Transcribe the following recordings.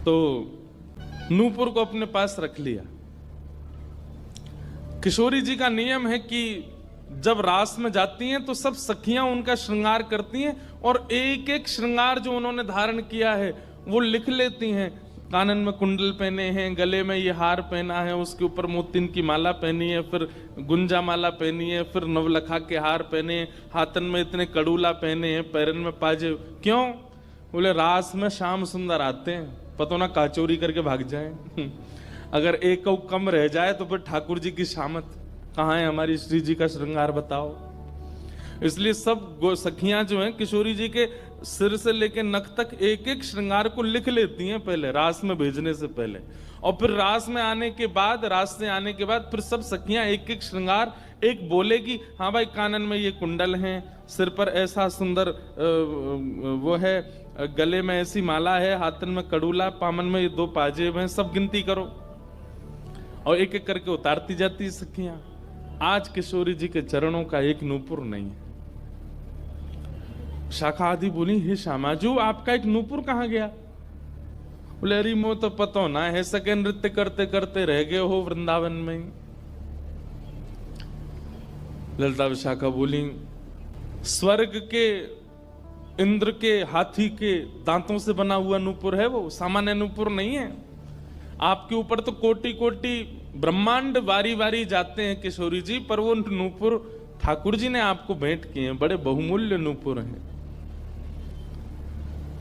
तो नूपुर को अपने पास रख लिया। किशोरी जी का नियम है कि जब रास में जाती हैं तो सब सखियां उनका श्रृंगार करती हैं और एक एक श्रृंगार जो उन्होंने धारण किया है वो लिख लेती हैं। कानन में कुंडल पहने हैं, गले में ये हार पहना है, उसके ऊपर मोतिन की माला पहनी है, फिर गुंजा माला पहनी है, फिर नवलखा के हार पहने हैं, हाथन में इतने कड़ूला पहने हैं, पैरन में पाजे। क्यों? बोले रास में श्याम सुंदर आते हैं, पता ना काचोरी करके भाग जाएं। अगर एक कौ कम रह जाए तो फिर ठाकुर जी की शामत कहाँ है, हमारी श्री जी का श्रृंगार बताओ। इसलिए सब सखियां जो हैं किशोरी जी के सिर से लेकर नख तक एक एक श्रृंगार को लिख लेती हैं पहले, रास में भेजने से पहले। और फिर रास में आने के बाद, रास से आने के बाद फिर सब सखियां एक एक श्रृंगार एक बोलेगी, हाँ भाई कानन में ये कुंडल हैं, सिर पर ऐसा सुंदर वो है, गले में ऐसी माला है, हाथन में कड़ूला, पामन में ये 2 पाजेब हैं, सब गिनती करो। और एक एक करके उतारती जाती सखियां। आज किशोरी जी के चरणों का एक नूपुर नहीं है। शाखा आदि बोली, हे श्यामाजू आपका एक नूपुर कहां गया? बोले अरे मो तो पतो ना है, सके नृत्य करते करते रह गए हो वृंदावन में। ललिता विशाखा बोली, स्वर्ग के इंद्र के हाथी के दांतों से बना हुआ नूपुर है वो, सामान्य नूपुर नहीं है। आपके ऊपर तो कोटि कोटि ब्रह्मांड वारी वारी जाते हैं किशोरी जी, पर वो नूपुर ठाकुर जी ने आपको भेंट किए हैं, बड़े बहुमूल्य नूपुर हैं।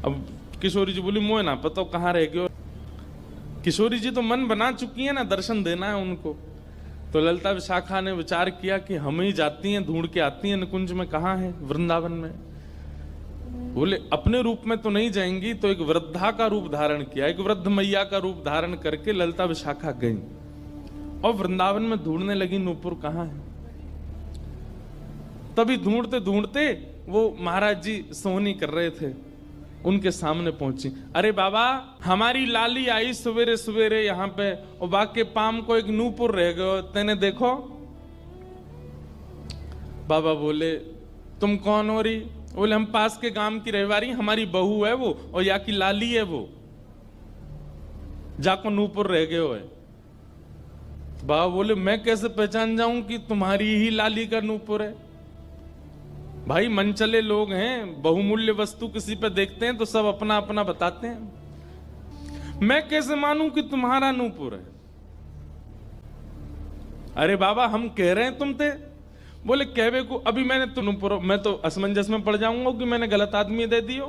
अब किशोरी जी बोली, मोए ना पता कहाँ रह गए। किशोरी जी तो मन बना चुकी है ना, दर्शन देना है उनको। तो ललिता विशाखा ने विचार किया कि हम ही जाती हैं, ढूंढ के आती हैं निकुंज में कहाँ है, वृंदावन में। बोले अपने रूप में तो नहीं जाएंगी, तो एक वृद्धा का रूप धारण किया, एक वृद्ध मैया का रूप धारण करके ललिता विशाखा गई और वृंदावन में ढूंढने लगी नूपुर कहाँ है। तभी ढूंढते ढूंढते वो महाराज जी सोहनी कर रहे थे, उनके सामने पहुंची। अरे बाबा हमारी लाली आई सवेरे सवेरे यहाँ पे, और बाके पाम को एक नूपुर रह गयो, तेने देखो? बाबा बोले तुम कौन हो रही? बोले हम पास के गांव की रहवारी, हमारी बहू है वो, और या की लाली है वो, जाको नूपुर रह गयो है। तो बाबा बोले मैं कैसे पहचान जाऊं कि तुम्हारी ही लाली का नूपुर है? भाई मनचले लोग हैं, बहुमूल्य वस्तु किसी पे देखते हैं तो सब अपना अपना बताते हैं, मैं कैसे मानूं कि तुम्हारा नूपुर है? अरे बाबा हम कह रहे हैं तुम थे। बोले कहवे को अभी मैंने तो नूपुर, मैं तो असमंजस में पड़ जाऊंगा कि मैंने गलत आदमी दे दियो।